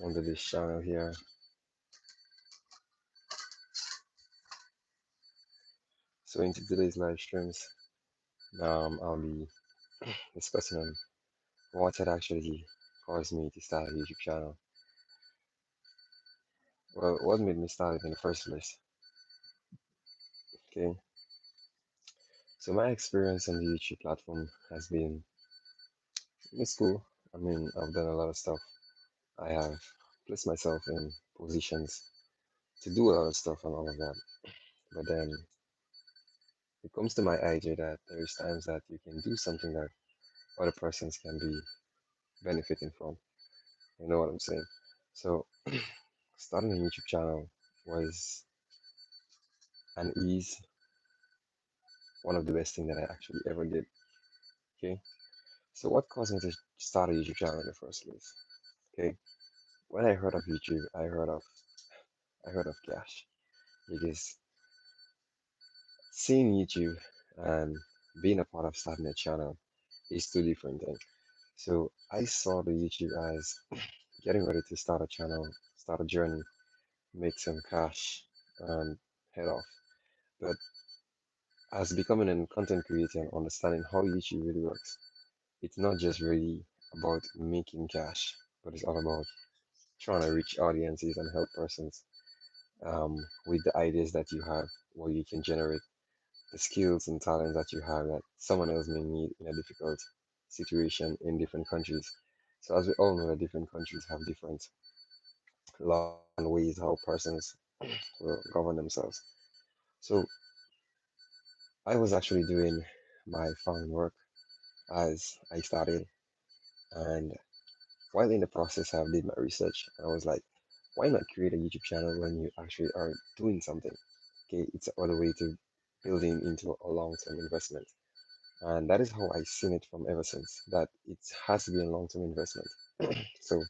onto this channel here. So into today's live streams, I'll be discussing on what had actually caused me to start a YouTube channel. Well, what made me start it in the first place? Okay, so my experience on the YouTube platform has been it's cool. I mean, I've done a lot of stuff. I have placed myself in positions to do a lot of stuff and all of that. But then it comes to my idea that there's times that you can do something that other persons can be benefiting from. You know what I'm saying? So starting a YouTube channel was and is one of the best things that I actually ever did. Okay. So what caused me to start a YouTube channel in the first place? Okay. When I heard of YouTube, I heard of cash because seeing YouTube and being a part of starting a channel is two different things. So I saw the YouTube as getting ready to start a channel, start a journey, make some cash, and head off. But as becoming a content creator and understanding how YouTube really works, it's not just really about making cash, but it's all about trying to reach audiences and help persons with the ideas that you have, where you can generate the skills and talents that you have that someone else may need in a difficult situation in different countries. So as we all know, that different countries have different laws and ways how persons will govern themselves. So I was actually doing my farming work as I started, and while in the process, I did my research. And I was like, why not create a YouTube channel when you actually are doing something? Okay, it's another way to building into a long-term investment. And that is how I seen it from ever since, that it has to be a long-term investment. So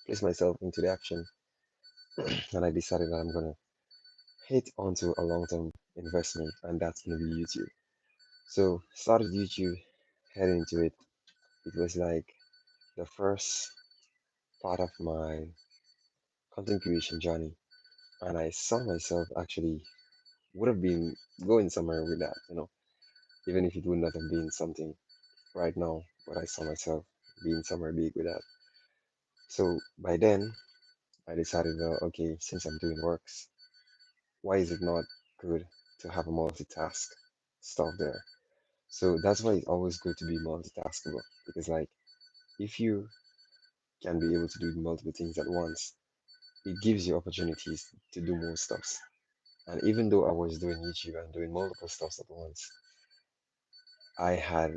place myself into the action and I decided that I'm gonna hit onto a long-term investment and that's gonna be YouTube. So started YouTube, head into it. It was like the first part of my content creation journey and I saw myself actually would have been going somewhere with that, even if it would not have been something right now, but I saw myself being somewhere big with that. So by then, I decided, well, okay, since I'm doing works, why is it not good to have a multitask stuff there? So that's why it's always good to be multitaskable because, like, if you can be able to do multiple things at once, it gives you opportunities to do more stuffs. And even though I was doing YouTube and doing multiple stuffs at once, I had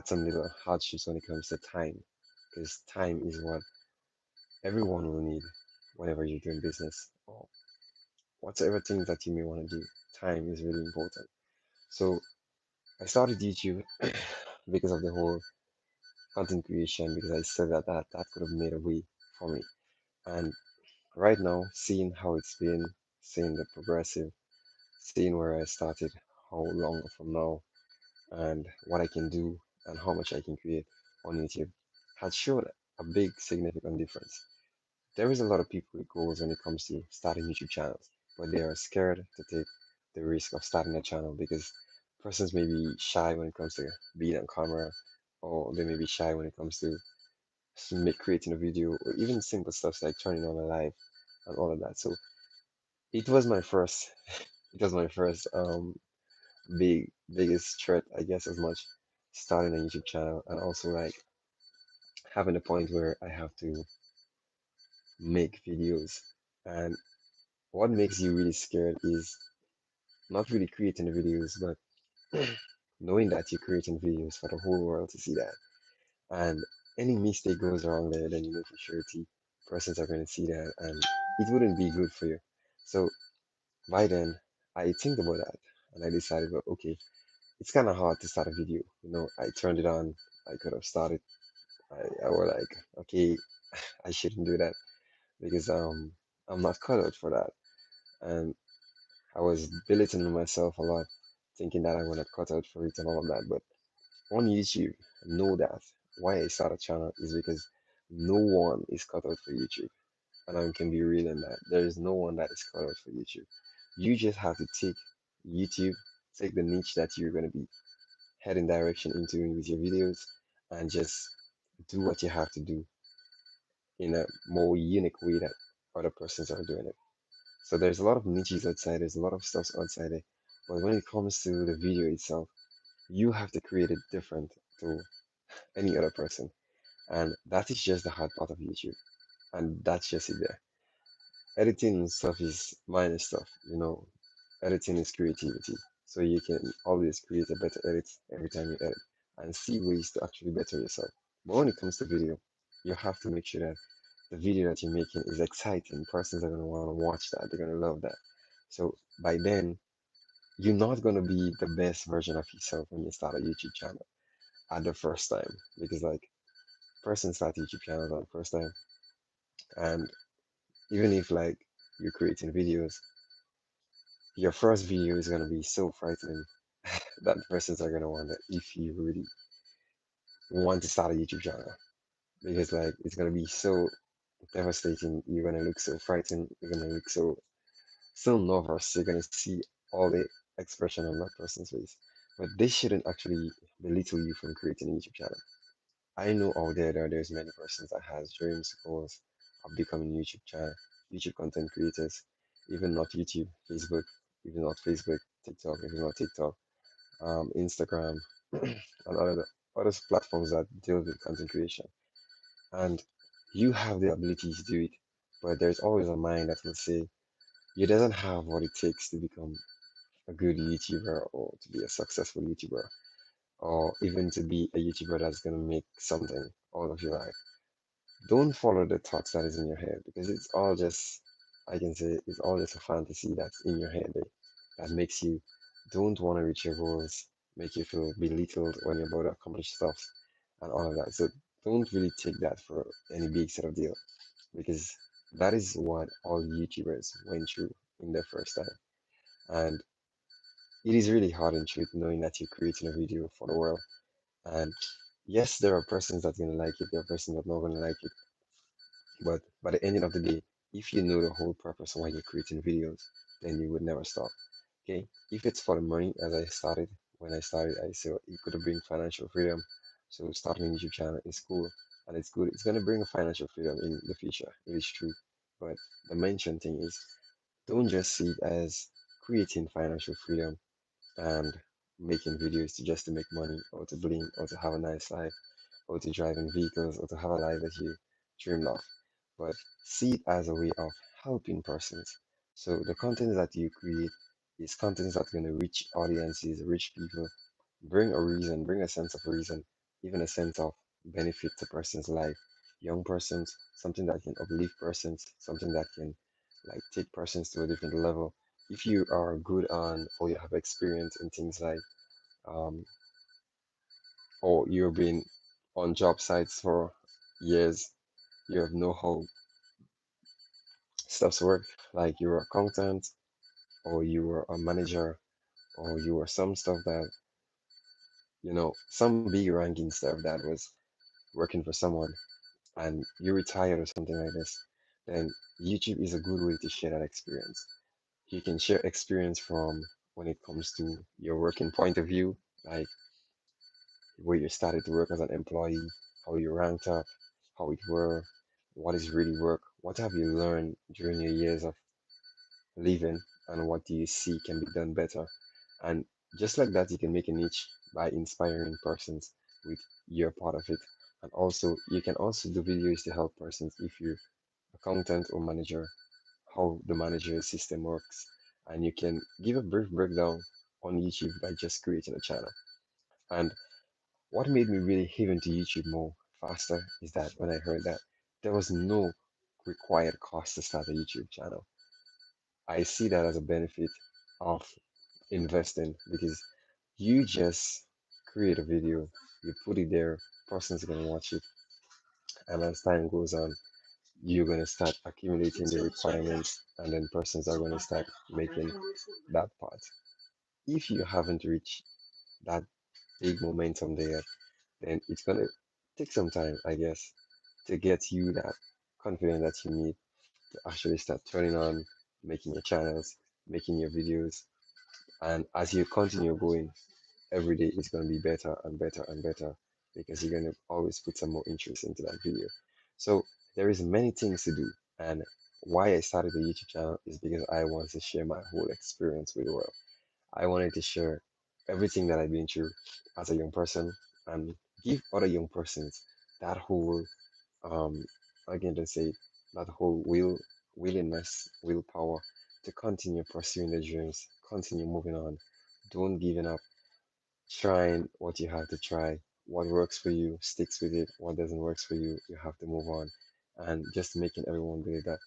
some little hardships when it comes to time because time is what everyone will need whenever you're doing business or whatever things that you may want to do. Time is really important. So I started YouTube because of the whole content creation because I said that could have made a way for me. And right now, seeing how it's been, seeing the progressive, seeing where I started, how long from now, and what I can do and how much I can create on YouTube has showed a big significant difference. There is a lot of people with goals when it comes to starting YouTube channels, but they are scared to take the risk of starting a channel because persons may be shy when it comes to being on camera, or they may be shy when it comes to creating a video, or even simple stuff like turning on a live and all of that. So it was my first, it was my first biggest threat, I guess, as much starting a YouTube channel and also like having a point where I have to make videos. And what makes you really scared is not really creating the videos, but knowing that you're creating videos for the whole world to see that. And any mistake goes wrong there, then you know for surety persons are going to see that and it wouldn't be good for you. So by then, I think about that and I decided, well, okay, it's kind of hard to start a video. I turned it on. I could have started. I was like, okay, I shouldn't do that because I'm not cut out for that. And I was belittling myself a lot, thinking that I would not cut out for it and all of that. But on YouTube, know that why I started channel is because No one is cut out for YouTube. And I can be real in that. There is no one that is cut out for YouTube. You just have to take YouTube, take the niche that you're going to be heading direction into with your videos, and just do what you have to do in a more unique way that other persons are doing it. So there's a lot of niches outside, there's a lot of stuff outside there. But when it comes to the video itself, you have to create it different to any other person. And that is just the hard part of YouTube. And that's just it there. Editing and stuff is minor stuff, you know. Editing is creativity. So you can always create a better edit every time you edit and see ways to actually better yourself. But when it comes to video, you have to make sure that the video that you're making is exciting. Persons are going to want to watch that. They're going to love that. So by then, you're not going to be the best version of yourself when you start a YouTube channel at the first time. Because like persons start YouTube channels at the first time, and even if like you're creating videos, your first video is going to be so frightening that persons are going to wonder if you really want to start a YouTube channel, because like it's going to be so devastating. You're going to look so frightened. You're going to look so nervous. You're going to see all the expression on that person's face. But this shouldn't actually belittle you from creating a YouTube channel. I know out there that there's many persons that has dreams, goals of becoming YouTube content creators, even not YouTube, Facebook, even not Facebook, TikTok, even not TikTok, Instagram, and other platforms that deal with content creation. And you have the ability to do it, but there's always a mind that will say you doesn't have what it takes to become a good YouTuber or to be a successful YouTuber or even to be a YouTuber that's gonna make something out of your life. Don't follow the thoughts that is in your head because it's all just, I can say, it's all just a fantasy that's in your head that makes you don't want to reach your goals, make you feel belittled when you're about to accomplish stuff and all of that. So don't really take that for any big sort of deal because that is what all YouTubers went through in their first time. And it is really hard in truth knowing that you're creating a video for the world. And yes, there are persons that's gonna like it, there are persons that not gonna like it. But by the ending of the day, if you know the whole purpose why you're creating videos, then you would never stop. Okay? If it's for the money, as I started, when I started, I said it could bring financial freedom. So starting a YouTube channel is cool and it's good. It's gonna bring a financial freedom in the future. It is true. But the mention thing is don't just see it as creating financial freedom and making videos just to make money or to bling or to have a nice life or to drive in vehicles or to have a life that you dreamed of, but see it as a way of helping persons. So the content that you create is content that's going to reach audiences, reach people, bring a reason, bring a sense of reason, even a sense of benefit to person's life. Young persons, something that can uplift persons, something that can like take persons to a different level. If you are good on or you have experience in things like um, or you've been on job sites for years, you have know how stuff's work, like you're a accountant or you were a manager or you were some stuff that, some big ranking stuff that was working for someone and you retired or something like this, then YouTube is a good way to share that experience. You can share experience from when it comes to your working point of view, like where you started to work as an employee, how you ranked up, how it worked, what is really work, what have you learned during your years of living, and what do you see can be done better. And just like that, you can make a niche by inspiring persons with your part of it. And also, you can also do videos to help persons if you're accountant or manager, how the manager system works. And you can give a brief breakdown on YouTube by just creating a channel. And what made me really heave into YouTube more faster is that when I heard that there was no required cost to start a YouTube channel. I see that as a benefit of investing because you just create a video, you put it there, person's gonna watch it, and as time goes on, you're gonna start accumulating the requirements, and then persons are gonna start making that part. If you haven't reached that big momentum there, then it's gonna take some time, I guess. to get you that confidence that you need to actually start turning on, making your channels, making your videos. And as you continue going, every day it's going to be better and better and better because you're going to always put some more interest into that video. So there is many things to do. And why I started the YouTube channel is because I want to share my whole experience with the world. I wanted to share everything that I've been through as a young person and give other young persons that whole um again to say that whole willpower to continue pursuing their dreams, continue moving on, don't giving up, trying what you have to try. What works for you, sticks with it. What doesn't work for you have to move on. And just making everyone believe that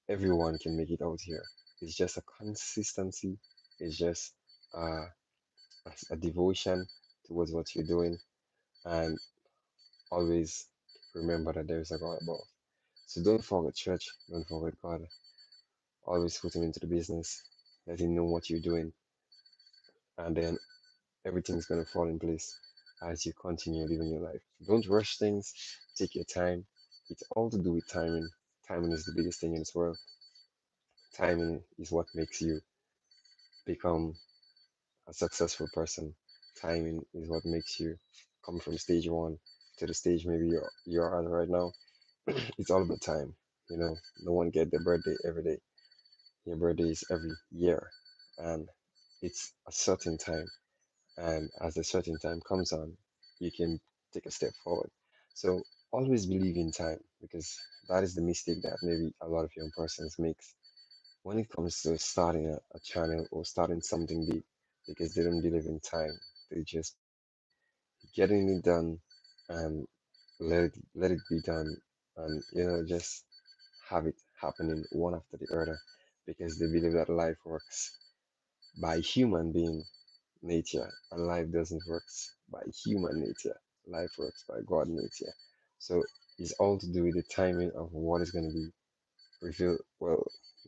everyone can make it out here. It's just a consistency. It's just uh, a devotion towards what you're doing, and always remember that there is a God above. So don't forget church, don't forget God. Always put Him into the business, let Him know what you're doing, and then everything's gonna fall in place as you continue living your life. Don't rush things, take your time. It's all to do with timing. Timing is the biggest thing in this world. Timing is what makes you become a successful person. Timing is what makes you come from stage one to the stage maybe you're at right now. It's all about time. You know, no one get their birthday every day. Your birthday is every year, and it's a certain time. And as the certain time comes on, you can take a step forward. So always believe in time because that is the mistake that maybe a lot of young persons makes when it comes to starting a channel or starting something big because they don't believe in time. They just getting it done and let it be done and just have it happening one after the other because they believe that life works by human being nature and life doesn't work by human nature. Life works by God nature. So it's all to do with the timing of what is going to be revealed, well,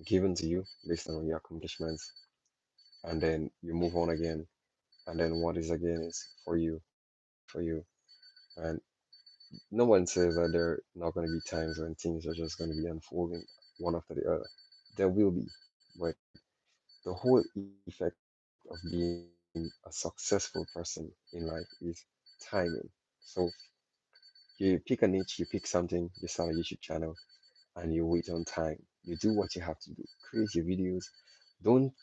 given to you based on your accomplishments, and then you move on again, and then what is again is for you, for you. And no one says that there are not going to be times when things are just going to be unfolding one after the other. There will be, but the whole effect of being a successful person in life is timing. So you pick a niche, you pick something, you start a YouTube channel, and you wait on time. You do what you have to do. Create your videos. Don't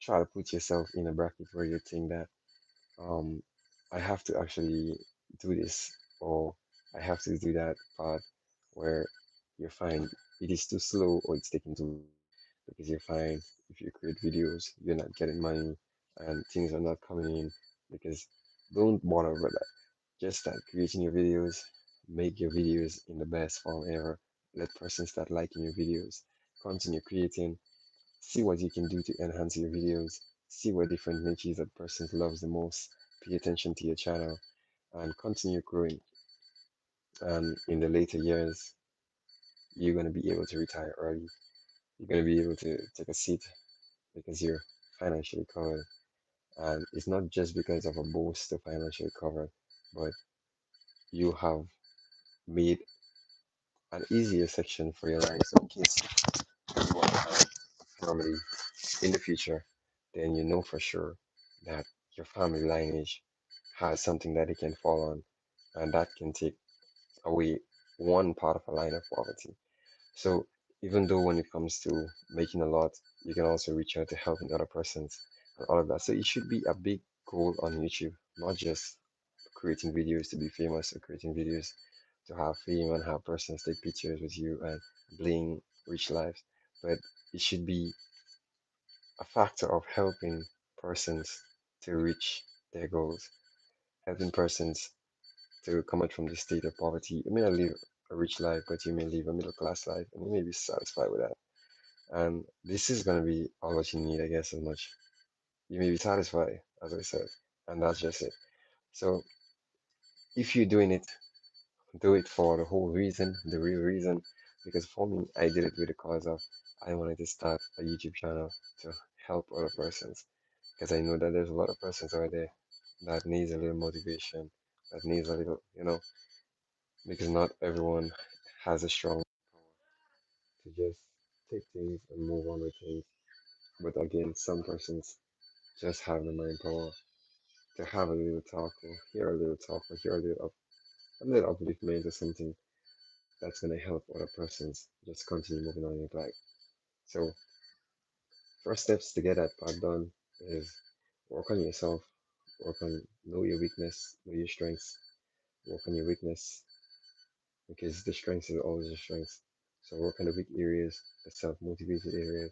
try to put yourself in a bracket where you think that um I have to actually do this or I have to do that part where you find it is too slow or it's taking too long because you find if you create videos you're not getting money and things are not coming in because don't bother with that. Just start creating your videos, make your videos in the best form ever. Let persons start liking your videos. Continue creating. See what you can do to enhance your videos. See what different niches that person loves the most. Pay attention to your channel and continue growing. And in the later years, you're going to be able to retire early. You're going to be able to take a seat because you're financially covered. And it's not just because of a boost to financially covered, but you have made an easier section for your life. So in case you want to have a family in the future, then you know for sure that your family lineage has something that it can fall on, and that can take away one part of a line of poverty. So even though when it comes to making a lot, you can also reach out to helping other persons and all of that. So it should be a big goal on YouTube, not just creating videos to be famous or creating videos to have fame and have persons take pictures with you and bling rich lives, but it should be a factor of helping persons to reach their goals, helping persons to come out from the state of poverty. You may not live a rich life, but you may live a middle class life, and you may be satisfied with that. And this is going to be all what you need, I guess, as much. You may be satisfied, as I said, and that's just it. So if you're doing it, do it for the whole reason, the real reason. Because for me, I did it with the cause of I wanted to start a YouTube channel to help other persons because I know that there's a lot of persons out there that needs a little motivation, that needs a little, because not everyone has a strong to just take things and move on with things. But again, some persons just have the mind power to have a little talk or hear a little talk or hear a little upliftment or something that's gonna help other persons just continue moving on in life. So first steps to get that part done is work on yourself, work on know your weakness, know your strengths, work on your weakness because the strength is always a strength. So work on the weak areas, the self-motivated areas,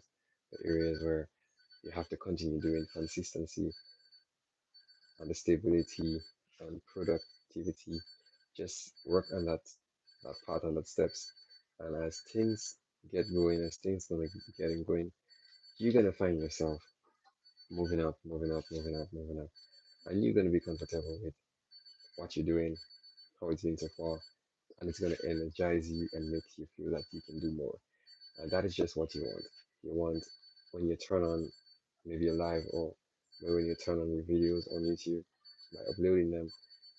the areas where you have to continue doing consistency and the stability and productivity. Just work on that part on that steps. And as things get going, as things gonna getting going, you're gonna find yourself moving up, moving up, moving up, moving up. And you're gonna be comfortable with what you're doing, how it's been so far, and it's gonna energize you and make you feel that you can do more. And that is just what you want. You want when you turn on maybe a live or maybe when you turn on your videos on YouTube by uploading them,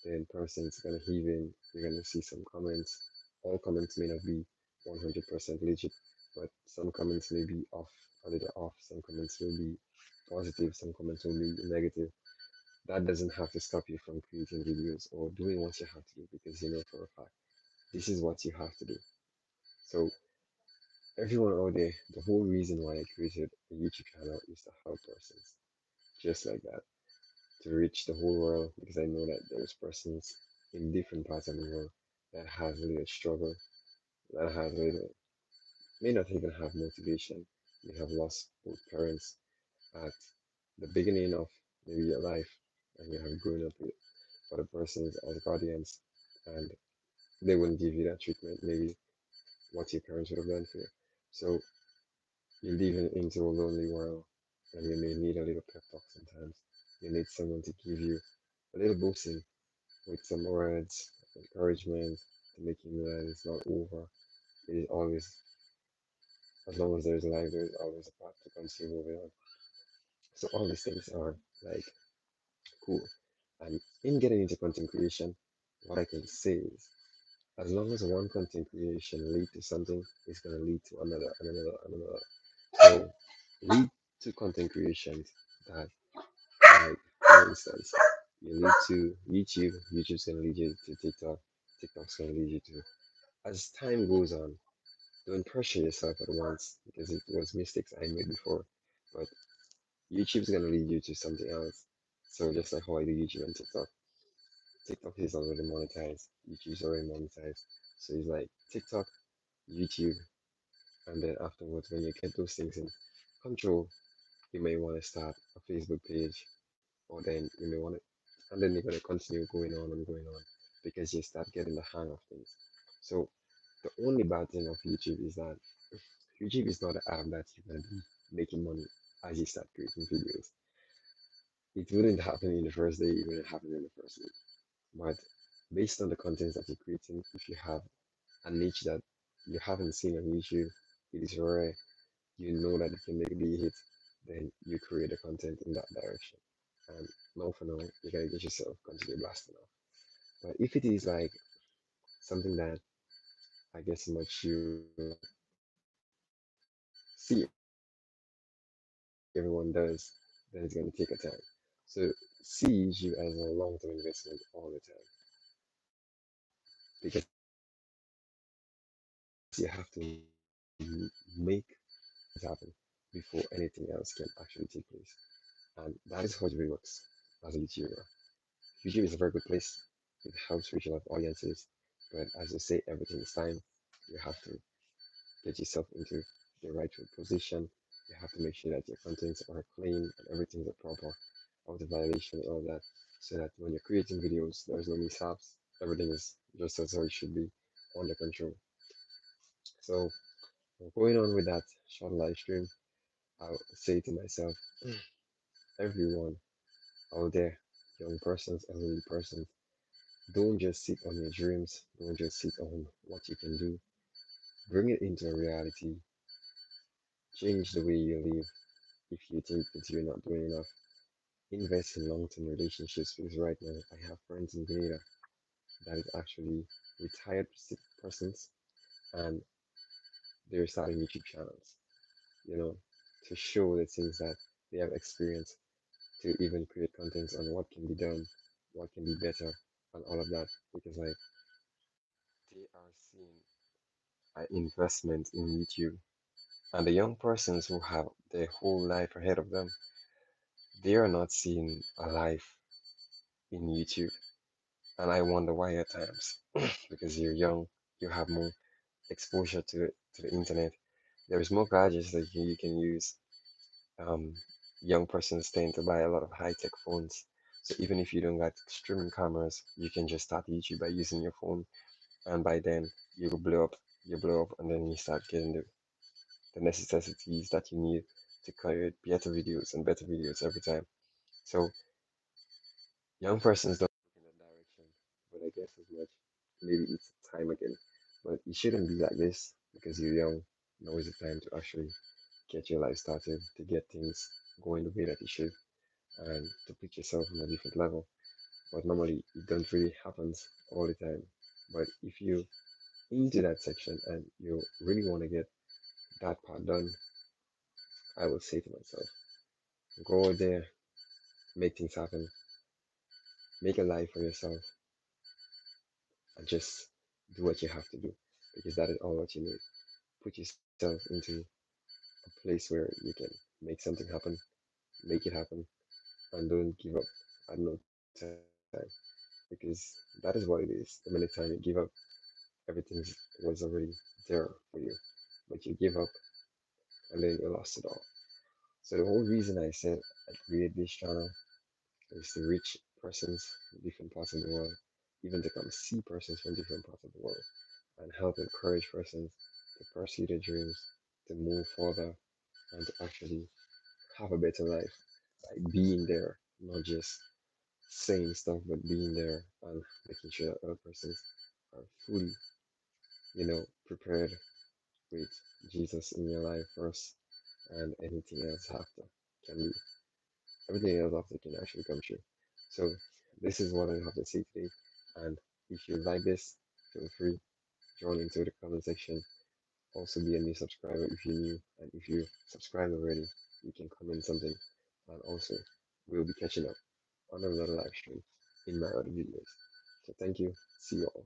then person's gonna heave in, you're gonna see some comments. All comments may not be 100% legit, but some comments may be off, a little off, some comments will be positive, some comments will be negative. That doesn't have to stop you from creating videos or doing what you have to do because you know for a fact this is what you have to do. So everyone out there, the whole reason why I created a YouTube channel is to help persons just like that, to reach the whole world because I know that there's persons in different parts of the world that have a little struggle, that have a little, may not even have motivation, may have lost both parents at the beginning of maybe your life and you have grown up with other persons as guardians and they wouldn't give you that treatment, maybe what your parents would have done for you. So you're living into a lonely world and you may need a little pep talk sometimes. You need someone to give you a little boosting with some words of encouragement to make you know that it's not over. It is always, as long as there's life, there's always a path to continue moving on. So all these things are like cool. And in getting into content creation, what I can say is, as long as one content creation lead to something, it's gonna lead to another and another and another. So lead to content creations that, like for instance, you lead to YouTube, YouTube's gonna lead you to TikTok, TikTok's gonna lead you to. As time goes on, don't pressure yourself at once because it was mistakes I made before. But YouTube's gonna lead you to something else. So just like how I do YouTube and TikTok. TikTok is already monetized, YouTube's already monetized. So it's like TikTok, YouTube, and then afterwards when you get those things in control, you may want to start a Facebook page, or then you may want to, and then you're gonna continue going on and going on because you start getting the hang of things. So the only bad thing of YouTube is that YouTube is not an app that you're gonna be making money as you start creating videos. It wouldn't happen in the first day, it wouldn't happen in the first week. But based on the content that you're creating, if you have a niche that you haven't seen on YouTube, it is rare, you know that you can make a big hit, then you create the content in that direction. And now for now, you gotta get yourself continue blasting off. But if it is like something that I guess much you see everyone does, then it's gonna take a time. So see YouTube as a long-term investment all the time because you have to make things happen before anything else can actually take place. And that is how it really works as a YouTuber. YouTube is a very good place. It helps reach a lot of audiences, but as I say, everything is time. You have to get yourself into the rightful position. You have to make sure that your contents are clean and everything's are proper, out of violation, all that, so that when you're creating videos, there's no mishaps. Everything is just as how it should be, under control. So, going on with that short live stream, I'll say to myself, everyone out there, young persons, elderly persons, don't just sit on your dreams, don't just sit on what you can do. Bring it into a reality, change the way you live. If you think that you're not doing enough, invest in long-term relationships because right now I have friends in Grenada that is actually retired persons and they're starting YouTube channels, you know, to show the things that they have experienced, to even create contents on what can be done, what can be better, and all of that. Because like they are seeing an investment in YouTube, and the young persons who have their whole life ahead of them, they are not seeing a life in YouTube. And I wonder why at times, because you're young, you have more exposure to the internet. There's more gadgets that you can use. Um, Young persons tend to buy a lot of high-tech phones. So even if you don't got streaming cameras, you can just start YouTube by using your phone, and by then you blow up, and then you start getting the necessities that you need to create better videos every time. So young persons don't look in that direction, but I guess as much maybe it's time again. But it shouldn't be like this because you're young. Now is the time to actually get your life started, to get things going the way that it should, and to put yourself on a different level. But normally it don't really happens all the time. But if you into that section and you really want to get that part done, I will say to myself, go out there, make things happen, make a life for yourself, and just do what you have to do because that is all what you need. Put yourself into a place where you can make something happen, make it happen, and don't give up at no time because that is what it is. The minute time you give up, everything was already there for you, but you give up and then you lost it all. So the whole reason I said I created this channel is to reach persons from different parts of the world, even to come see persons from different parts of the world, and help encourage persons to pursue their dreams, to move further, and to actually have a better life by being there, not just saying stuff, but being there and making sure that other persons are fully, prepared with Jesus in your life first, and anything else after can be everything else after can actually come true. So this is what I have to say today. And if you like this, feel free join into the comment section. Also be a new subscriber if you're new, and if you subscribe already, you can comment something. And also we'll be catching up on another live stream in my other videos. So thank you. See you all.